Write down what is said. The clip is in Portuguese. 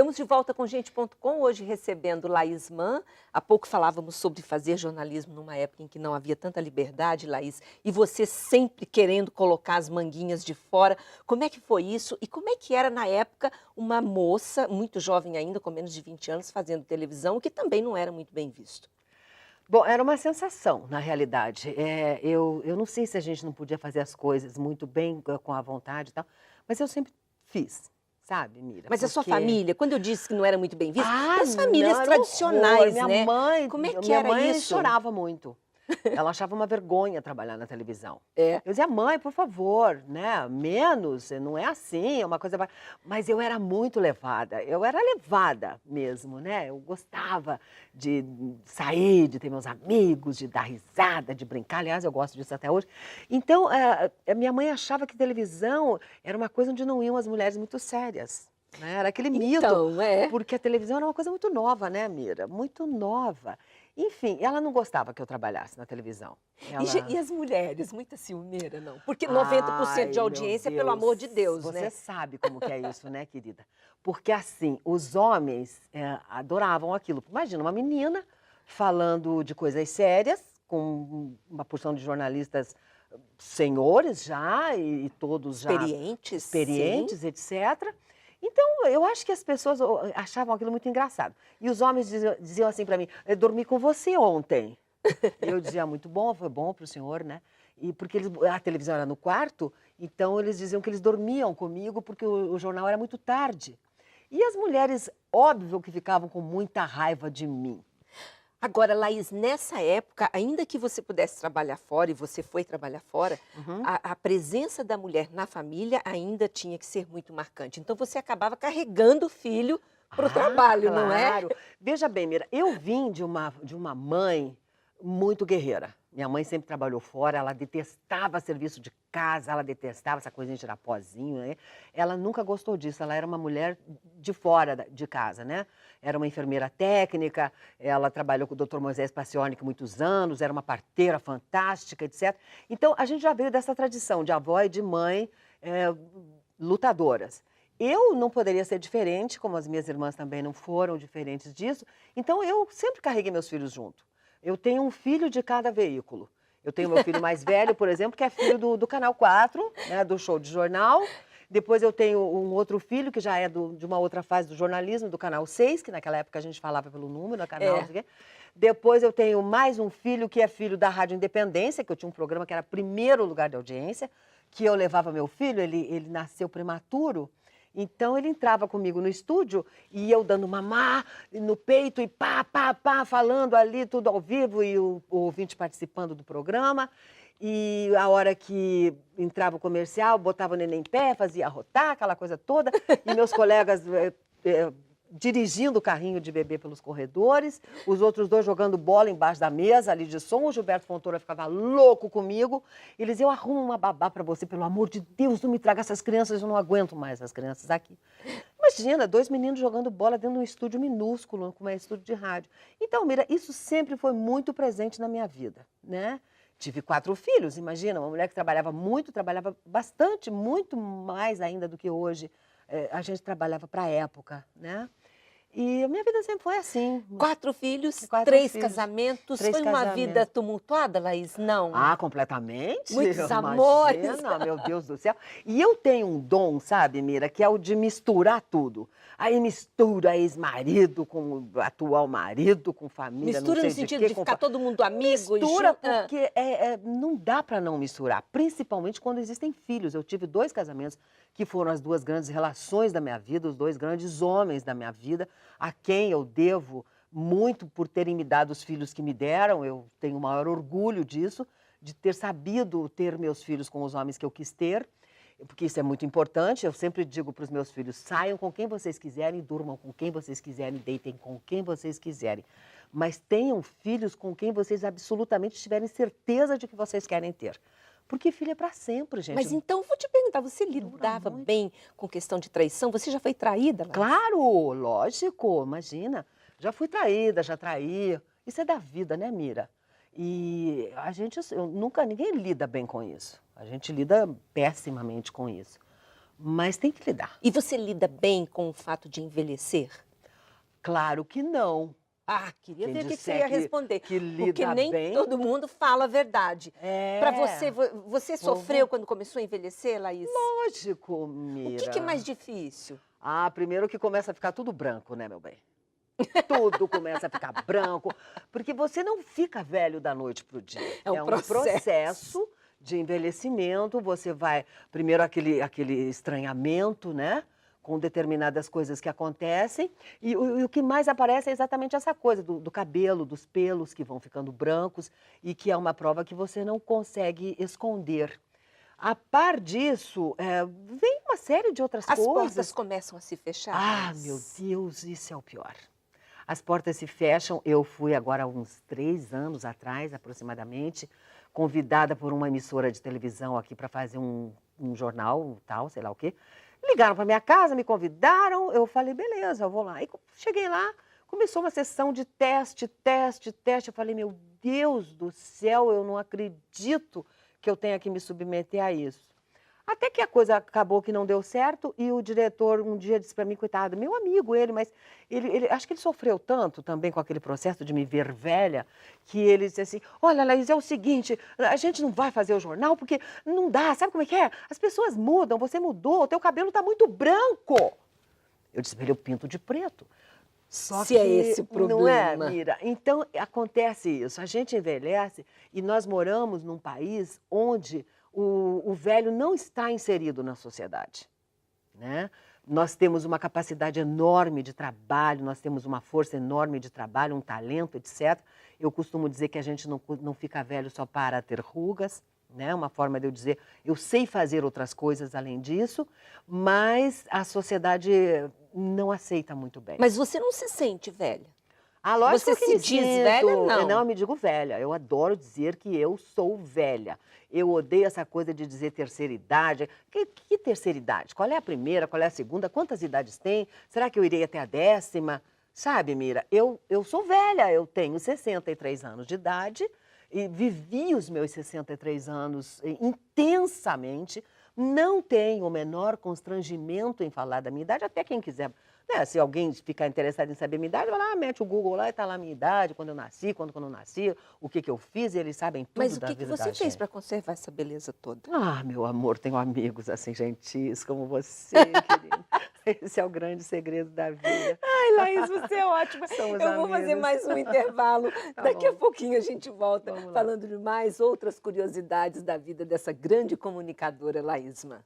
Estamos de volta com Gente.com, hoje recebendo Laís Mann. Há pouco falávamos sobre fazer jornalismo numa época em que não havia tanta liberdade, Laís, e você sempre querendo colocar as manguinhas de fora. Como é que foi isso? E como é que era, na época, uma moça, muito jovem ainda, com menos de 20 anos, fazendo televisão, o que também não era muito bem visto? Bom, era uma sensação, na realidade. Eu não sei se a gente não podia fazer as coisas muito bem, com a vontade e tal, mas eu sempre fiz, sabe, Mira? Mas a sua família, quando eu disse que não era muito bem visto, Ah, das famílias não, era um horror. tradicionais, né? Como é que Minha era mãe isso? chorava muito. Ela achava uma vergonha trabalhar na televisão. É. Eu dizia, mãe, por favor, né? Menos, não é assim, é uma coisa. Mas eu era muito levada, eu era levada mesmo, né? Eu gostava de sair, de ter meus amigos, de dar risada, de brincar. Aliás, eu gosto disso até hoje. Então, a minha mãe achava que televisão era uma coisa onde não iam as mulheres muito sérias. Né? Era aquele mito, Então, porque a televisão era uma coisa muito nova, né, Mira? Muito nova. Enfim, ela não gostava que eu trabalhasse na televisão. E as mulheres, muita ciumeira, não? Porque 90% Ai, de meu audiência, pelo Deus. amor de Deus, Você né? sabe como que é isso, né, querida? Porque assim, os homens adoravam aquilo. Imagina uma menina falando de coisas sérias, com uma porção de jornalistas senhores já, e todos já Experientes, sim. experientes, etc. Então, eu acho que as pessoas achavam aquilo muito engraçado. E os homens diziam assim para mim, eu dormi com você ontem. E eu dizia, muito bom, foi bom para o senhor, né? E porque a televisão era no quarto, então eles diziam que eles dormiam comigo porque o jornal era muito tarde. E as mulheres, óbvio que ficavam com muita raiva de mim. Agora, Laís, nessa época, ainda que você pudesse trabalhar fora, e você foi trabalhar fora, a presença da mulher na família ainda tinha que ser muito marcante. Então, você acabava carregando o filho para o trabalho, não é? Claro. Veja bem, Mira, eu vim de uma mãe muito guerreira. Minha mãe sempre trabalhou fora, ela detestava serviço de casa, ela detestava essa coisinha de tirar pozinho, né? Ela nunca gostou disso, ela era uma mulher de fora de casa, né? Era uma enfermeira técnica, ela trabalhou com o Dr. Moisés Pacionic muitos anos, era uma parteira fantástica, etc. Então, a gente já veio dessa tradição de avó e de mãe lutadoras. Eu não poderia ser diferente, como as minhas irmãs também não foram diferentes disso. Então, eu sempre carreguei meus filhos junto. Eu tenho um filho de cada veículo. Eu tenho meu filho mais velho, por exemplo, que é filho do Canal 4, né, do show de jornal. Depois eu tenho um outro filho, que já é de uma outra fase do jornalismo, do Canal 6, que naquela época a gente falava pelo número, canal, não sei o quê. Depois eu tenho mais um filho, que é filho da Rádio Independência, que eu tinha um programa que era primeiro lugar de audiência, que eu levava meu filho, ele nasceu prematuro. Então, ele entrava comigo no estúdio e eu dando mamar no peito e pá, pá, pá, falando ali tudo ao vivo e o ouvinte participando do programa. E a hora que entrava o comercial, botava o neném em pé, fazia arrotar, aquela coisa toda. E meus colegas dirigindo o carrinho de bebê pelos corredores, os outros dois jogando bola embaixo da mesa ali de som, o Gilberto Fontoura ficava louco comigo. Eles diziam, eu arrumo uma babá para você, pelo amor de Deus, não me traga essas crianças, eu não aguento mais as crianças aqui. Imagina, dois meninos jogando bola dentro de um estúdio minúsculo, como é estúdio de rádio. Então, Mira, isso sempre foi muito presente na minha vida, né? Tive 4 filhos, imagina, uma mulher que trabalhava muito, trabalhava bastante, muito mais ainda do que hoje. A gente trabalhava para a época, né? E a minha vida sempre foi assim. 4 filhos, 4 3 filhos, casamentos. 3 Foi uma vida casamentos. tumultuada, Laís? Não. Ah, completamente. Muitos amores. Imagina, meu Deus do céu. E eu tenho um dom, sabe, Mira, que é o de misturar tudo. Aí mistura ex-marido com o atual marido, com família, não Mistura no sei de sentido quê. de ficar todo mundo amigo e Mistura junto. porque não dá para não misturar, principalmente quando existem filhos. Eu tive 2 casamentos que foram as 2 grandes relações da minha vida, os 2 grandes homens da minha vida, a quem eu devo muito por terem me dado os filhos que me deram. Eu tenho o maior orgulho disso, de ter sabido ter meus filhos com os homens que eu quis ter, porque isso é muito importante. Eu sempre digo para os meus filhos, saiam com quem vocês quiserem, durmam com quem vocês quiserem, deitem com quem vocês quiserem. Mas tenham filhos com quem vocês absolutamente tiverem certeza de que vocês querem ter. Porque filho é para sempre, gente. Mas então, vou te perguntar, você lidava muito. bem com questão de traição? Você já foi traída, Laís? Claro, lógico, imagina. Já fui traída, já traí. Isso é da vida, né, Mira? E a gente, ninguém lida bem com isso. A gente lida pessimamente com isso. mas tem que lidar. E você lida bem com o fato de envelhecer? Claro que não. Ah, queria Quem ver o que você disser ia responder. que Porque lida nem bem, todo mundo fala a verdade. Para você, é, você povo, sofreu quando começou a envelhecer, Laís? lógico, O que é mais Mira. difícil? Ah, primeiro que começa a ficar tudo branco, né, meu bem? Tudo começa a ficar branco, porque você não fica velho da noite para o dia. É um É um processo. processo de envelhecimento, você vai, primeiro aquele estranhamento, né? Com determinadas coisas que acontecem, e o que mais aparece é exatamente essa coisa do cabelo, dos pelos que vão ficando brancos, e que é uma prova que você não consegue esconder. A par disso, vem uma série de outras As portas coisas. começam a se fechar, Ah, meu Laís? Deus, isso é o pior. As portas se fecham. Eu fui agora há uns 3 anos atrás, aproximadamente, convidada por uma emissora de televisão aqui para fazer um jornal, tal, sei lá o quê. Ligaram para minha casa, me convidaram. Eu falei, beleza, eu vou lá. E cheguei lá, começou uma sessão de teste, teste, teste. Eu falei, meu Deus do céu, eu não acredito que eu tenha que me submeter a isso. Até que a coisa acabou que não deu certo e o diretor um dia disse para mim, coitado, meu amigo ele, mas acho que ele sofreu tanto também com aquele processo de me ver velha, que ele disse assim, olha, Laís, é o seguinte, a gente não vai fazer o jornal porque não dá, sabe como é que é? As pessoas mudam, você mudou, o teu cabelo está muito branco. Eu disse, ele eu pinto de preto. Só Se que é esse o não é, problema. Mira? Então, acontece isso. A gente envelhece e nós moramos num país onde o velho não está inserido na sociedade, né? Nós temos uma capacidade enorme de trabalho, nós temos uma força enorme de trabalho, um talento, etc. Eu costumo dizer que a gente não fica velho só para ter rugas, né? Uma forma de eu dizer, eu sei fazer outras coisas além disso, mas a sociedade não aceita muito bem. Mas você não se sente velha? Ah, lógico Você que se me diz sinto. velha, Eu não? não me digo velha. Eu adoro dizer que eu sou velha. Eu odeio essa coisa de dizer terceira idade. Que terceira idade? Qual é a primeira? Qual é a segunda? Quantas idades tem? Será que eu irei até a 10ª? Sabe, Mira, eu sou velha. Eu tenho 63 anos de idade e vivi os meus 63 anos intensamente. Não tenho o menor constrangimento em falar da minha idade, até quem quiser. Né, se alguém ficar interessado em saber a minha idade, vai lá, mete o Google lá e está lá a minha idade, quando eu nasci, quando eu não nasci, o que eu fiz, e eles sabem tudo Mas o da que vida da você fez gente. para conservar essa beleza toda? Ah, meu amor, tenho amigos assim gentis como você, querida. Esse é o grande segredo da vida. Ai, Laís, você é ótima. Somos Eu vou fazer amigos. mais um intervalo. Tá Daqui a bom. pouquinho a gente volta Vamos lá. falando de mais outras curiosidades da vida dessa grande comunicadora, Laísma.